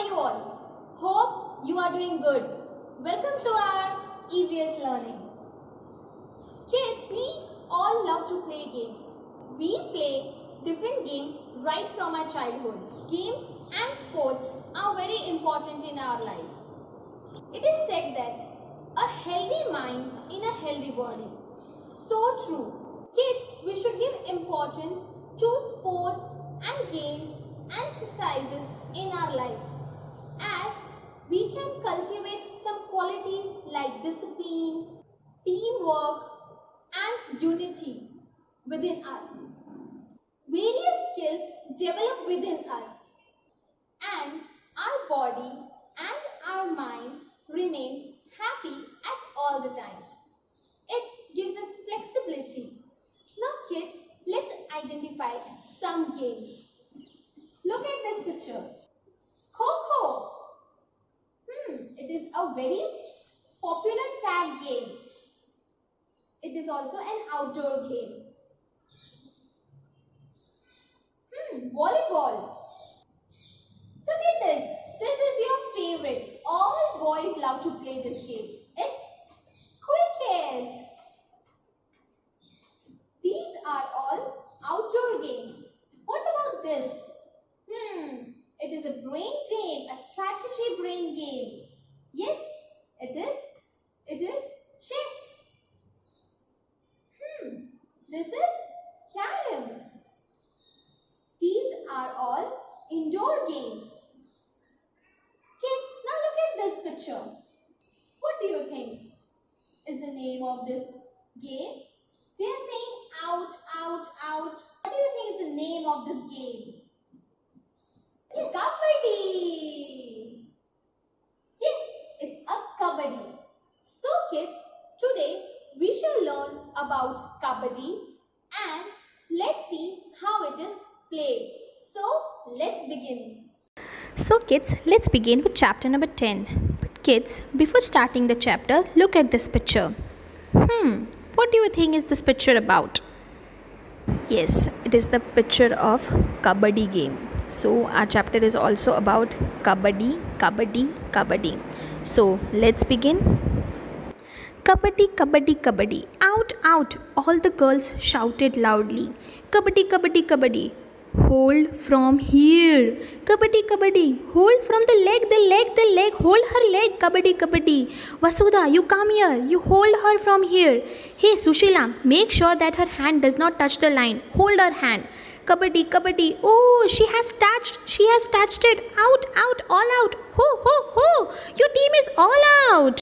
you all? Hope you are doing good. Welcome to our EVS learning. Kids, we all love to play games. We play different games right from our childhood. Games and sports are very important in our life. It is said that a healthy mind in a healthy body. So true. Kids, we should give importance to sports and games and exercises in our lives, as we can cultivate some qualities like discipline, teamwork and unity within us. Various skills develop within us, and our body and our mind remains happy at all the times. It gives us flexibility. Now kids, let's identify some games. Look at these pictures. Kho-Kho. It is a very popular tag game. It is also an outdoor game. Volleyball. Look at this. This is your favorite. All boys love to play this game. It's cricket. These are all outdoor games. What about this? It is a brain game, a strategy brain game. Yes, it is. It is chess. This is carom. These are all indoor games. Kids, now look at this picture. What do you think is the name of this game? They are saying out, out, out. What do you think is the name of this game? Yes, Kabaddi. Yes, it's a Kabaddi. So kids, today we shall learn about Kabaddi and let's see how it is played. So let's begin. So kids, let's begin with chapter number 10. But kids, before starting the chapter, look at this picture. What do you think is this picture about? Yes, it is the picture of Kabaddi game. So our chapter is also about Kabaddi, Kabaddi, Kabaddi. So let's begin. Kabaddi, Kabaddi, Kabaddi. Out, out. All the girls shouted loudly. Kabaddi, Kabaddi, Kabaddi. Hold from here. Kabaddi, Kabaddi. Hold from the leg, the leg, the leg. Hold her leg. Kabaddi, Kabaddi. Vasudha, you come here. You hold her from here. Hey, Sushila, make sure that her hand does not touch the line. Hold her hand. Kabaddi, Kabaddi. Oh, she has touched. She has touched it. Out, out, all out. Ho, ho, ho. Your team is all out.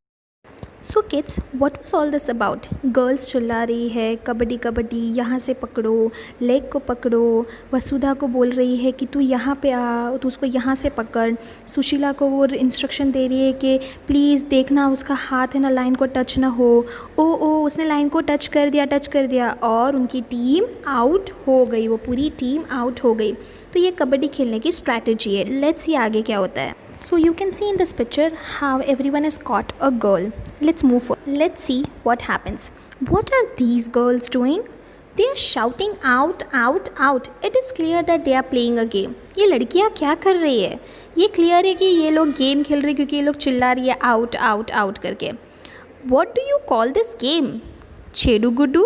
So kids, what was all this about? Girls चिल्ला रही है कबड्डी कबड्डी, यहाँ से पकड़ो, leg को पकड़ो. वसुधा को बोल रही है कि तू यहाँ पे आ, तू उसको यहाँ से पकड़. सुशीला को वो इंस्ट्रक्शन दे रही है कि प्लीज़ देखना उसका हाथ है ना लाइन को टच ना हो. ओ उसने लाइन को टच कर दिया और उनकी टीम आउट हो गई. वो पूरी टीम आउट हो गई. तो ये कबड्डी खेलने की स्ट्रैटेजी है. लेट्स सी आगे क्या होता है. So you can see in this picture how everyone has caught a girl. Let's move forward. Let's see what happens. What are these girls doing? They are shouting out, out, out. It is clear that they are playing a game. ये लड़कियाँ क्या कर रही है? ये clear है कि ये लोग गेम खेल रहे हैं क्योंकि ये लोग चिल्ला रही है out, out, out करके. What do you call this game? छेडू गुड्डू,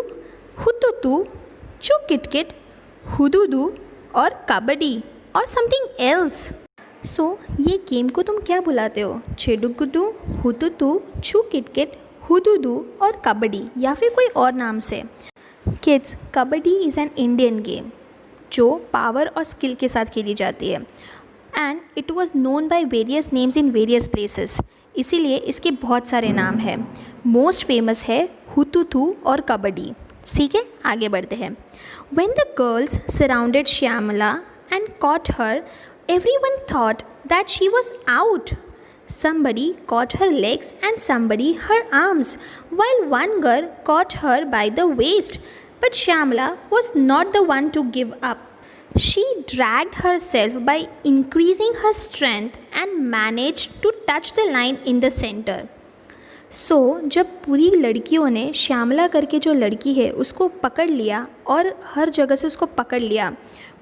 हुतुतू, चू किटकिट, हुदुदू और कबड्डी और समथिंग एल्स. सो ये गेम को तुम क्या बुलाते हो? छेडू गुड्डू, हुतुतू, छू किटकिट, हुदुदू और कबड्डी या फिर कोई और नाम से. Kids, kabaddi is an Indian game जो पावर और स्किल के साथ खेली जाती है. And it was known by various names in various places. इसीलिए इसके बहुत सारे नाम हैं. मोस्ट फेमस है हुतुतू और कबड्डी. ठीक है, आगे बढ़ते हैं. When the girls surrounded Shyamala and caught her, everyone thought that she was out. Somebody caught her legs and somebody her arms, while one girl caught her by the waist. But Shyamala was not the one to give up. She dragged herself by increasing her strength and managed to touch the line in the center. जब पूरी लड़कियों ने श्यामला करके जो लड़की है उसको पकड़ लिया और हर जगह से उसको पकड़ लिया,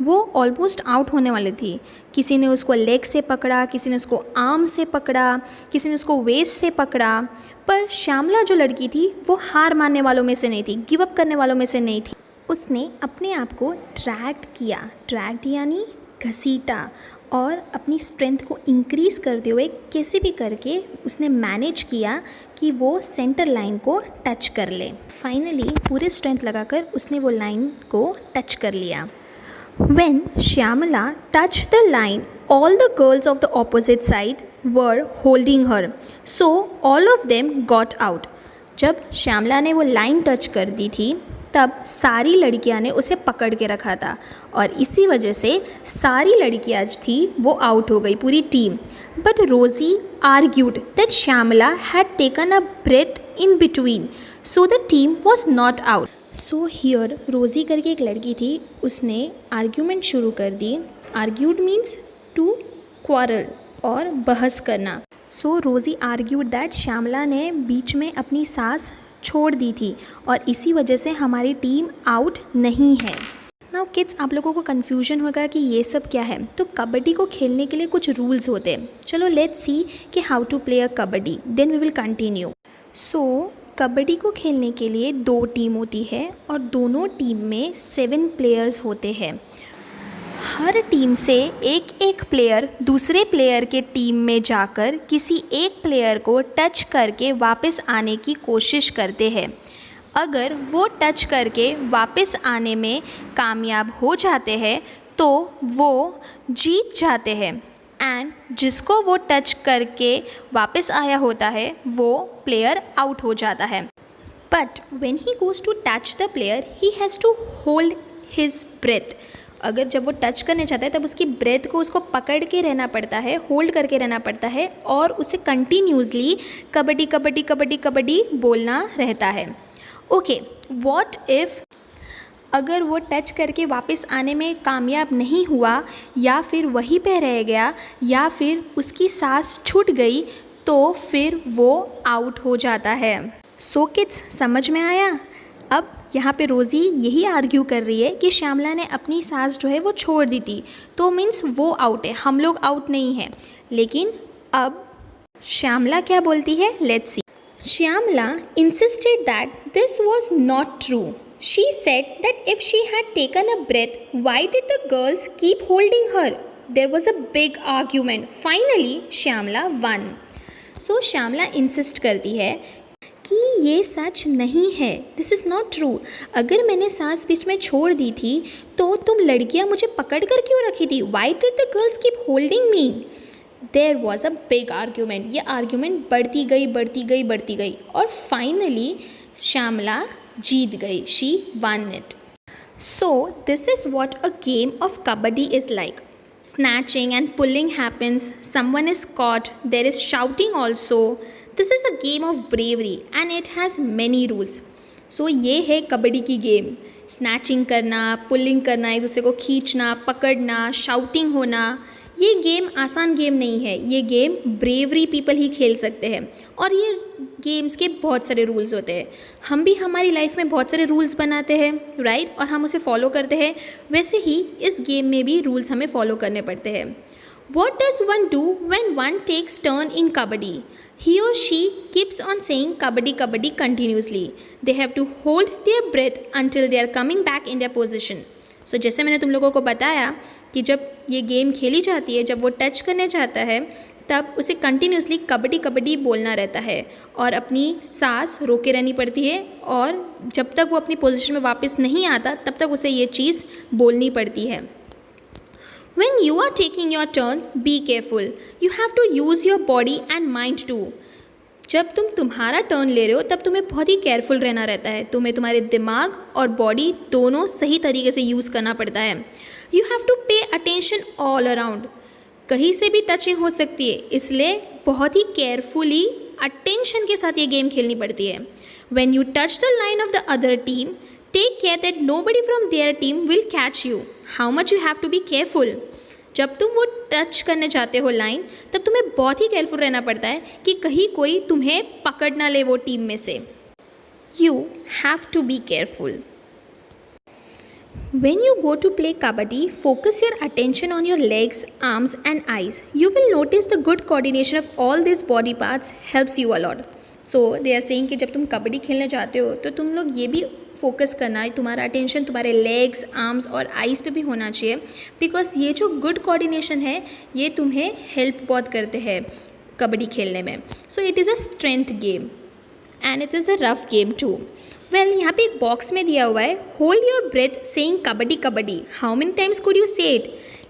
वो ऑलमोस्ट आउट होने वाली थी। किसी ने उसको लेग से पकड़ा, किसी ने उसको आर्म से पकड़ा, किसी ने उसको वेस्ट से पकड़ा, पर श्यामला जो लड़की थी वो हार मानने वालों में से नहीं थी, गिव अप करने वालों में से नहीं थी। उसने अपने आप को ड्रैग्ड यानी घसीटा, और अपनी स्ट्रेंथ को इंक्रीज़ करते हुए कैसे भी करके उसने मैनेज किया कि वो सेंटर लाइन को टच कर ले। फाइनली पूरे स्ट्रेंथ लगाकर उसने वो लाइन को टच कर लिया। When Shyamala touched the line, all the girls of the opposite side were holding her, so all of them got out. जब श्यामला ने वो लाइन टच कर दी थी तब सारी लड़कियां ने उसे पकड़ के रखा था, और इसी वजह से सारी लड़कियां थी वो आउट हो गई, पूरी team. But Rosie argued that Shyamala had taken a breath in between, so the team was not out. So here Rosie करके एक लड़की थी, उसने आर्ग्यूमेंट शुरू कर दी। आर्ग्यूड मीन्स टू क्वारल और बहस करना। सो रोजी आर्ग्यूड दैट श्यामला ने बीच में अपनी सांस छोड़ दी थी और इसी वजह से हमारी टीम आउट नहीं है। नाउ किड्स, आप लोगों को कन्फ्यूजन होगा कि ये सब क्या है। तो कबड्डी को खेलने के लिए कुछ रूल्स होते हैं। चलो लेट्स सी कि how to play a kabaddi, then we will continue. So kabaddi को खेलने के लिए 2 टीम होती है और दोनों टीम में 7 प्लेयर्स होते हैं। हर टीम से एक प्लेयर दूसरे प्लेयर के टीम में जाकर किसी एक प्लेयर को टच करके वापस आने की कोशिश करते हैं। अगर वो टच करके वापस आने में कामयाब हो जाते हैं तो वो जीत जाते हैं, एंड जिसको वो टच करके वापस आया होता है वो प्लेयर आउट हो जाता है। But when he goes to touch the player he has to hold his breath. अगर जब वो टच करने चाहता है तब उसकी ब्रेथ को उसको पकड़ के रहना पड़ता है, होल्ड करके रहना पड़ता है, और उसे कंटिन्यूसली कबड्डी कबड्डी कबड्डी कबड्डी बोलना रहता है। ओके, व्हाट इफ़ अगर वो टच करके वापस आने में कामयाब नहीं हुआ, या फिर वहीं पे रह गया, या फिर उसकी सांस छूट गई, तो फिर वो आउट हो जाता है। सो किड्स, समझ में आया? अब यहाँ पे रोज़ी यही आर्ग्यू कर रही है कि श्यामला ने अपनी सांस जो है वो छोड़ दी थी, तो मीन्स वो आउट है, हम लोग आउट नहीं हैं। लेकिन अब श्यामला क्या बोलती है, let's see. Shyamala insisted that this was not true. She said that if she had taken a breath, why did the girls keep holding her? There was a big argument. Finally, Shyamala won. So Shyamala insist करती है कि ये सच नहीं है, this is not true. अगर मैंने सांस बीच में छोड़ दी थी तो तुम लड़कियां मुझे पकड़ कर क्यों रखी थी? Why did the girls keep holding me? There was a big argument. ये आर्ग्यूमेंट बढ़ती गई और फाइनली श्यामला जीत गई, she won it. So this is what a game of kabaddi is like. Snatching and pulling happens, someone is caught, there is shouting also. This is a game of bravery and it has many rules. So ये है कबड्डी की game. Snatching करना, pulling करना, एक दूसरे को खींचना, पकड़ना, शाउटिंग होना। ये गेम आसान गेम नहीं है, ये गेम ब्रेवरी पीपल ही खेल सकते हैं, और ये गेम्स के बहुत सारे रूल्स होते हैं। हम भी हमारी लाइफ में बहुत सारे रूल्स बनाते हैं, राइट, और हम उसे फॉलो करते हैं। वैसे ही इस गेम में भी रूल्स हमें फॉलो करने पड़ते हैं। What does one do when one takes turn in kabaddi? He or she keeps on saying kabaddi kabaddi continuously. They have to hold their breath until they are coming back in their position. So जैसे मैंने तुम लोगों को बताया कि जब ये game खेली जाती है, जब वो टच करने चाहता है तब उसे कंटिन्यूसली कबड्डी कबड्डी बोलना रहता है और अपनी सांस रोके रहनी पड़ती है, और जब तक वो अपनी पोजीशन में वापस नहीं आता तब तक उसे ये चीज़ बोलनी पड़ती है। When you are taking your turn, be careful. You have to use your body and mind too. जब तुम तुम्हारा टर्न ले रहे हो तब तुम्हें बहुत ही केयरफुल रहना रहता है। तुम्हें तुम्हारे दिमाग और बॉडी दोनों सही तरीके से यूज़ करना पड़ता है। You have to pay attention all around. कहीं से भी टचिंग हो सकती है, इसलिए बहुत ही केयरफुली अटेंशन के साथ ये गेम खेलनी पड़ती है। When you touch the line of the other team, take care that nobody from their team will catch you. How much you have to be careful. जब तुम वो टच करने जाते हो लाइन, तब तुम्हें बहुत ही केयरफुल रहना पड़ता है कि कहीं कोई तुम्हें पकड़ ना ले वो टीम में से. You have to be careful. When you go to play kabaddi, focus your attention on your legs, arms and eyes. You will notice the good coordination of all these body parts helps you a lot. So they are saying कि जब तुम कबड्डी खेलने जाते हो तो तुम लोग ये भी फोकस करना है, तुम्हारा अटेंशन तुम्हारे लेग्स, आर्म्स और आइज़ पे भी होना चाहिए, बिकॉज ये जो गुड कोऑर्डिनेशन है ये तुम्हें हेल्प बहुत करते हैं कबड्डी खेलने में. So it is a strength game and it is a rough game too. Well, यहाँ पे एक बॉक्स में दिया हुआ है, hold your breath saying kabaddi kabaddi. How many times could you say it?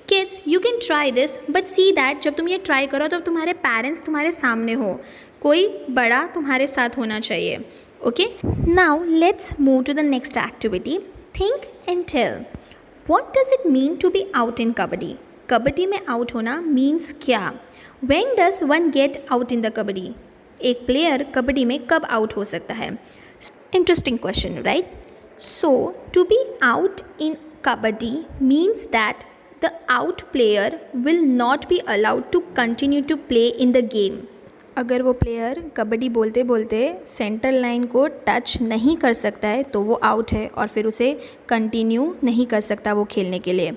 Kids, you can try this, but see that जब तुम ये ट्राई करो तो तुम्हारे पेरेंट्स तुम्हारे सामने हो, कोई बड़ा तुम्हारे साथ होना चाहिए. Okay, now let's move to the next activity. Think and tell, what does it mean to be out in kabaddi? Kabaddi में आउट होना मीन्स क्या? When does one get out in the kabaddi? एक प्लेयर कबड्डी में कब आउट हो सकता है? Interesting question, right? So to be out in kabaddi means that the out player will not be allowed to continue to play in the game. अगर वो player kabaddi बोलते बोलते सेंटर लाइन को टच नहीं कर सकता है तो वो आउट है और फिर उसे कंटिन्यू नहीं कर सकता वो खेलने के लिए.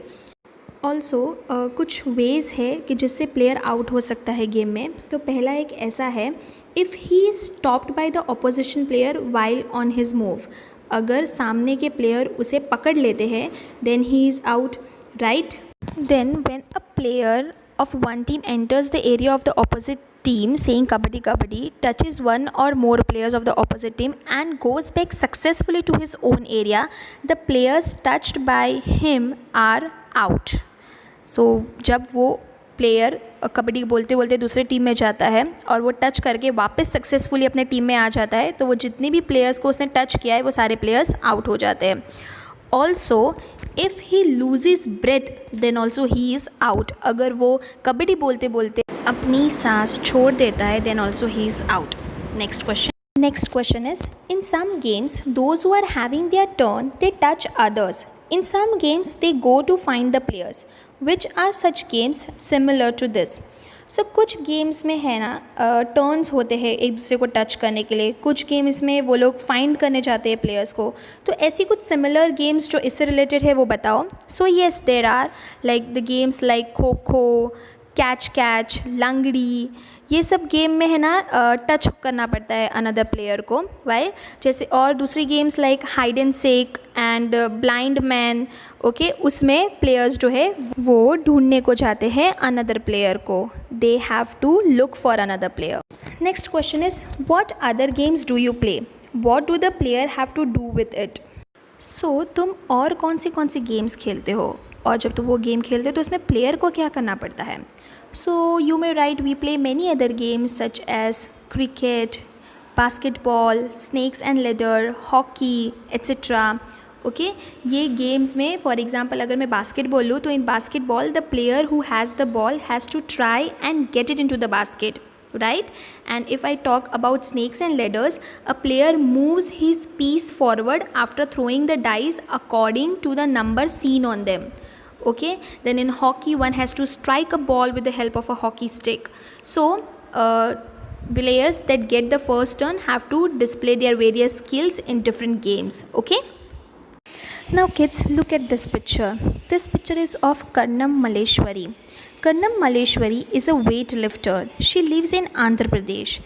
ऑल्सो कुछ वेज़ है कि जिससे प्लेयर आउट हो सकता है गेम में. तो पहला एक ऐसा है, if he is stopped by the opposition player while on his move. अगर सामने के प्लेयर उसे पकड़ लेते हैं then he is out, right? Then when a player of one team enters the area of the opposite team saying kabaddi kabaddi, touches one or more players of the opposite team and goes back successfully to his own area, the players touched by him are out. So जब वो player kabaddi बोलते बोलते दूसरे team में जाता है और वो टच करके वापस सक्सेसफुली अपने टीम में आ जाता है तो वो जितने भी प्लेयर्स को उसने टच किया है वो सारे प्लेयर्स आउट हो जाते हैं. Also if he loses breath then also he is out. अगर वो कबड्डी बोलते बोलते अपनी सांस छोड़ देता है then also he is out. Next question is, in some games those who are having their turn they touch others. In some games they go to find the players. Which are such games similar to this? So कुछ गेम्स में है ना turns होते हैं एक दूसरे को टच करने के लिए. कुछ गेम्स में वो लोग फाइंड करने जाते हैं प्लेयर्स को. तो ऐसी कुछ सिमिलर गेम्स जो इससे रिलेटेड है वो बताओ. So yes, there are like the games like kho kho, catch, लंगड़ी. ये सब गेम में है ना टच करना पड़ता है अनदर प्लेयर को. वाई? जैसे और दूसरी games like hide and seek and blind man. Okay, उसमें प्लेयर्स जो है वो ढूंढने को जाते हैं अनदर प्लेयर को. They have to look for another player. Next question is, what other games do you play? What do the player have to do with it? So तुम और कौन सी गेम्स खेलते हो और जब तुम वो गेम खेलते हो तो उसमें प्लेयर को क्या करना पड़ता है? So you may write, we play many other games such as cricket, basketball, snakes and ladder, hockey, etc. Okay, ये गेम्स में फॉर एग्जाम्पल अगर मैं बास्केटबॉल लूँ तो in basketball the player who has the ball has to try and get it into the basket, right? And if I talk about snakes and ladders, a player moves his piece forward after throwing the dice according to the number seen on them. Okay, then in hockey one has to strike a ball with the help of a hockey stick. So players that get the first turn have to display their various skills in different games. Okay, now kids, look at this picture. This picture is of Karnam Malleshwari. Karnam Malleshwari is a weightlifter. She lives in Andhra Pradesh.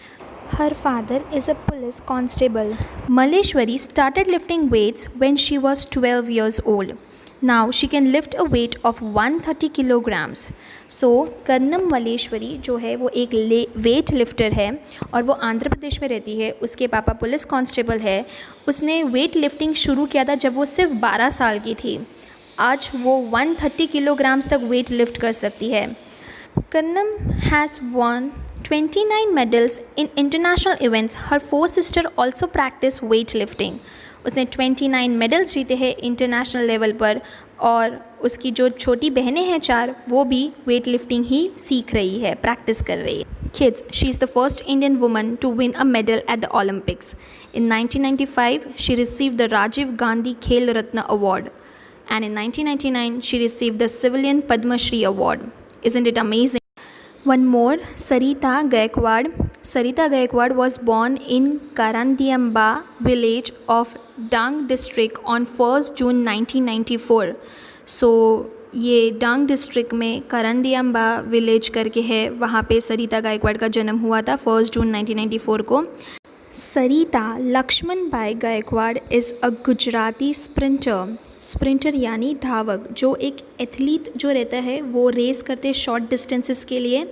Her father is a police constable. Malleshwari started lifting weights when she was 12 years old. Now she can lift a weight of 130 kilograms. So Karnam Malleswari जो है वो एक weight lifter है और वो आंध्र प्रदेश में रहती है. उसके पापा पुलिस कांस्टेबल है. उसने वेट लिफ्टिंग शुरू किया था जब वो सिर्फ 12 साल की थी. आज वो 130 किलोग्राम्स तक वेट लिफ्ट कर सकती है. Karnam has won 29 medals in international events. Her 4 sisters also practice weightlifting. उसने 29 मेडल्स जीते हैं इंटरनेशनल लेवल पर और उसकी जो छोटी बहनें हैं 4 वो भी वेट लिफ्टिंग ही सीख रही है, प्रैक्टिस कर रही है. Kids, she is the first Indian woman to win a medal at the Olympics. In 1995, she received the Rajiv Gandhi Khel Ratna Award. and in 1999 she received the Civilian Padma Shri Award. Isn't it amazing? One more, Sarita Gaikwad. Sarita Gaikwad was born in Karandiamba village of Dang district on 1st June 1994. So ये डांग district में करंदियम्बा village करके है, वहाँ पे सरिता गायकवाड़ का जन्म हुआ था 1 जून 1994 को. Sarita Laxmanbhai Gaikwad is a Gujarati sprinter. Sprinter यानी धावक, जो एक एथलीट जो रहता है वो रेस करते हैं शॉर्ट डिस्टेंसेस के लिए,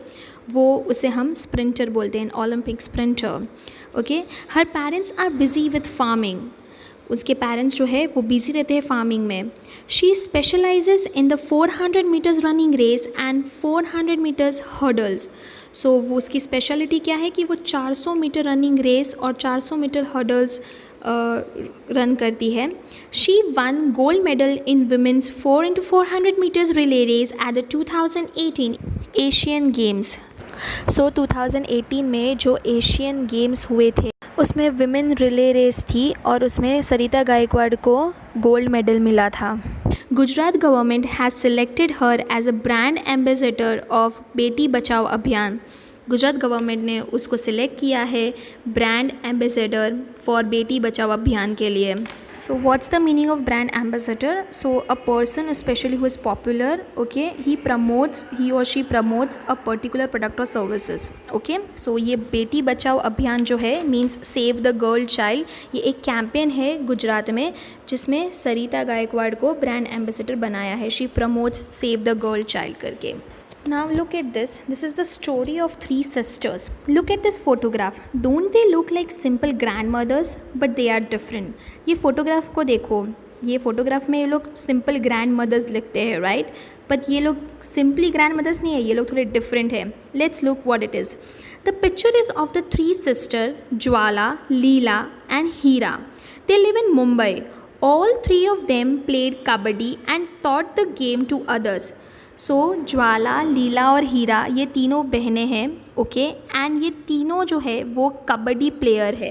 वो उसे हम स्प्रिंटर बोलते हैं, Olympic sprinter. Okay. Her parents are busy with farming. उसके पेरेंट्स जो है वो बिज़ी रहते हैं फार्मिंग में. She specialises in the 400 metres running race and 400 metres hurdles. So वो उसकी स्पेशलिटी क्या है कि वो 400 मीटर रनिंग रेस और 400 मीटर हर्डल्स रन करती है. She won gold medal in women's 4x400 metres relay race at the 2018 Asian Games. So 2018 में जो एशियन गेम्स हुए थे उसमें विमेन रिले रेस थी और उसमें सरिता गायकवाड़ को गोल्ड मेडल मिला था. Gujarat government has selected her as a brand ambassador of Beti Bachao अभियान. गुजरात गवर्नमेंट ने उसको सिलेक्ट किया है ब्रांड एम्बेसडर फॉर बेटी बचाओ अभियान के लिए. So what's the meaning of brand ambassador? So a person specially who is popular, okay, he और she promotes a particular product और सर्विसेज. ओके. सो ये बेटी बचाओ अभियान जो है means save the girl child. ये एक कैंपेन है गुजरात में जिसमें सरिता गायकवाड़ को ब्रांड एम्बेसडर बनाया है. She promotes save the girl child करके. Now look at this. This is the story of 3 sisters. Look at this photograph. Don't they look like simple grandmothers? But they are different. ये photograph को देखो. ये photograph में ये लोग simple grandmothers लिखते हैं, right? But ये लोग simply grandmothers नहीं है. ये लोग थोड़े different है. Let's look what it is. The picture is of the 3 sisters, Jwala, Leela, and Hira. They live in Mumbai. All 3 of them played kabaddi and taught the game to others. सो ज्वाला, लीला और हीरा ये तीनों बहनें हैं. Okay. And ये तीनों जो है वो कबड्डी प्लेयर है.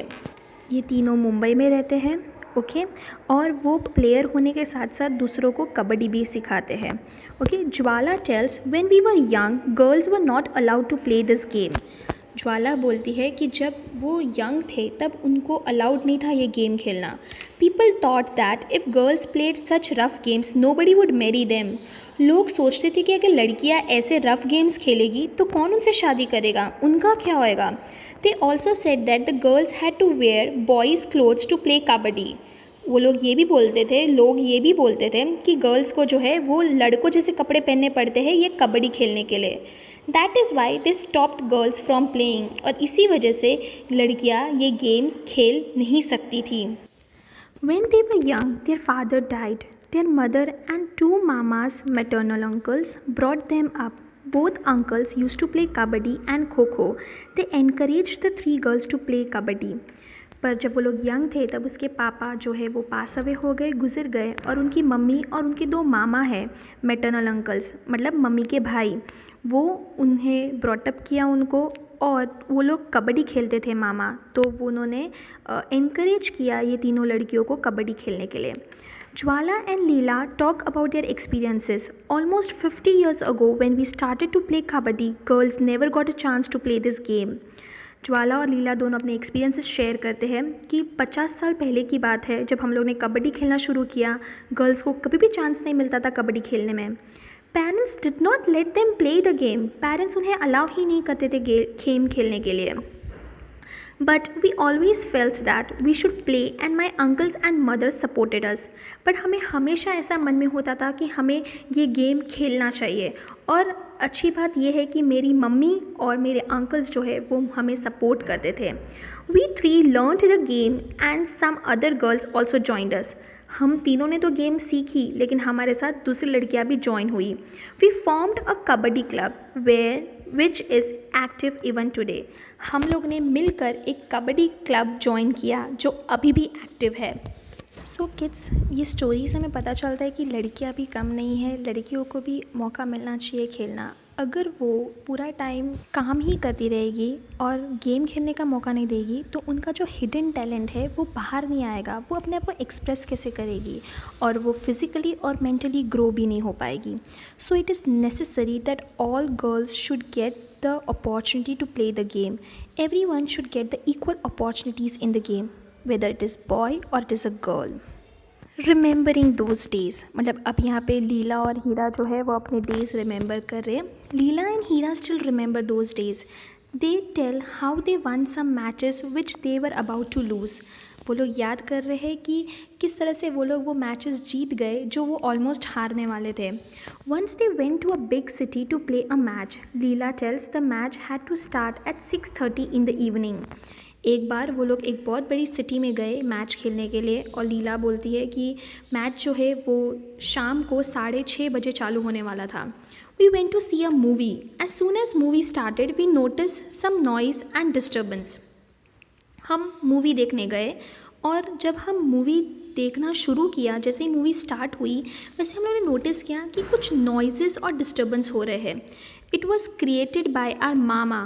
ये तीनों मुंबई में रहते हैं. ओके. और वो प्लेयर होने के साथ साथ दूसरों को कबड्डी भी सिखाते हैं. Okay. Jwala tells when we were young girls were not allowed to play this game. Jwala बोलती है कि जब वो यंग थे तब उनको अलाउड नहीं था ये गेम खेलना. People thought that if girls played such rough games nobody would marry them. लोग सोचते थे कि अगर लड़कियां ऐसे रफ गेम्स खेलेगी तो कौन उनसे शादी करेगा, उनका क्या होएगा. They also said that the girls had to wear boys clothes to play kabaddi. वो लोग ये भी बोलते थे कि गर्ल्स को जो है वो लड़कों जैसे कपड़े पहनने पड़ते हैं ये कबड्डी खेलने के लिए. That is why they stopped girls from playing. और इसी वजह से लड़कियाँ ये गेम्स खेल नहीं सकती थी. When they were young, their father died. Their mother and 2 mamas, maternal uncles, brought them up. Both uncles used to play kabaddi and kho-kho. They encouraged the 3 girls to play kabaddi. पर जब वो लोग young थे तब उसके पापा जो है वो पास अवे हो गए, गुजर गए, और उनकी मम्मी और उनके 2 मामा हैं, मैटरनल अंकल्स मतलब मम्मी के भाई, वो उन्हें ब्रॉटअप किया उनको, और वो लोग कबड्डी खेलते थे मामा, तो वो उन्होंने इनकरेज किया ये तीनों लड़कियों को कबड्डी खेलने के लिए. Jwala and Leela talk about their experiences. Almost 50 years ago when we started to play kabaddi, girls never got a chance to play this game. ज्वाला और लीला दोनों अपने एक्सपीरियंसेस शेयर करते हैं कि 50 साल पहले की बात है जब हम लोग ने कबड्डी खेलना शुरू किया. गर्ल्स को कभी भी चांस नहीं मिलता था कबड्डी खेलने में. Parents did not let them play the game. Parents उन्हें अलाउ ही नहीं करते थे गेम खेलने के लिए. But we always felt that we should play and my uncles and mothers supported us. बट हमें हमेशा ऐसा मन में होता था कि हमें ये गेम खेलना चाहिए. और अच्छी बात यह है कि मेरी मम्मी और मेरे अंकल्स जो है वो हमें सपोर्ट करते थे. We 3 learned the game and some other girls also joined us. हम तीनों ने तो गेम सीखी लेकिन हमारे साथ दूसरी लड़कियां भी ज्वाइन हुई. We formed a kabaddi club which is active even today. हम लोग ने मिलकर एक कबड्डी क्लब ज्वाइन किया जो अभी भी एक्टिव है. सो किड्स, ये स्टोरी से हमें पता चलता है कि लड़कियां भी कम नहीं है, लड़कियों को भी मौका मिलना चाहिए खेलना. अगर वो पूरा टाइम काम ही करती रहेगी और गेम खेलने का मौका नहीं देगी तो उनका जो हिडन टैलेंट है वो बाहर नहीं आएगा, वो अपने आप को एक्सप्रेस कैसे करेगी और वो फिज़िकली और मेंटली ग्रो भी नहीं हो पाएगी. सो it is necessary that all girls should get the opportunity to play the game. Everyone should get the equal opportunities in the game, whether it is boy or it is a girl. Remembering those days, मतलब अब यहाँ पे लीला और हीरा जो है वो अपने days remember कर रहे हैं. Leela and Heera still remember those days. They tell how they won some matches which they were about to lose. वो लोग याद कर रहे हैं कि किस तरह से वो लोग वो मैचेस जीत गए जो वो ऑलमोस्ट हारने वाले थे. Once they went to a big city to play a match. Leela tells the match had to start at 6:30 in the evening. एक बार वो लोग एक बहुत बड़ी सिटी में गए मैच खेलने के लिए और लीला बोलती है कि मैच जो है वो शाम को 6:30 बजे चालू होने वाला था. We went to see a movie. As soon as movie started we notice some noise and disturbance. हम मूवी देखने गए और जब हम मूवी देखना शुरू किया, जैसे ही मूवी स्टार्ट हुई वैसे हम लोगों ने नोटिस किया कि कुछ नॉइज़ेस और डिस्टर्बेंस हो रहे हैं. It was created by our मामा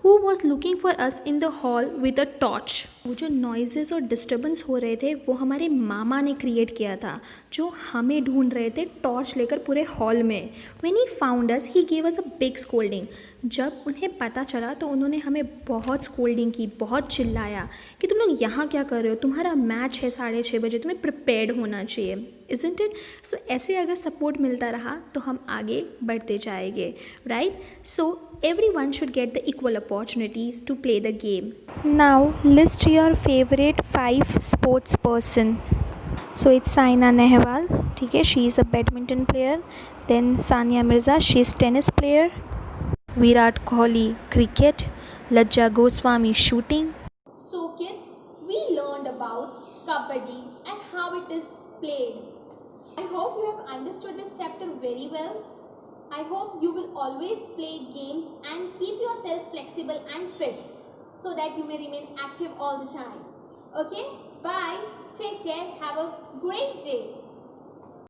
who was looking for us in the hall with a torch. वो जो नॉइजेस और डिस्टर्बेंस हो रहे थे वो हमारे मामा ने क्रिएट किया था जो हमें ढूंढ रहे थे टॉर्च लेकर पूरे हॉल में. When he found us, he gave us a big scolding. जब उन्हें पता चला तो उन्होंने हमें बहुत स्कोल्डिंग की, बहुत चिल्लाया कि तुम लोग यहाँ क्या कर रहे हो, तुम्हारा मैच है 6:30 बजे, तुम्हें प्रिपेयर्ड होना चाहिए. Isn't it? So ऐसे अगर सपोर्ट मिलता रहा तो हम आगे बढ़ते जाएंगे, right? So everyone should get the equal opportunities to play the game. Now list your favorite 5 sports person. So it's Saina Nehwal, ठीक है, she is a badminton player. Then Sania Mirza, she is tennis player. Virat Kohli, cricket. Lajja Goswami, shooting. So kids, we learned about Kabaddi and how it is played. I hope you have understood this chapter very well. I hope you will always play games and keep yourself flexible and fit so that you may remain active all the time. Okay? Bye. Take care. Have a great day.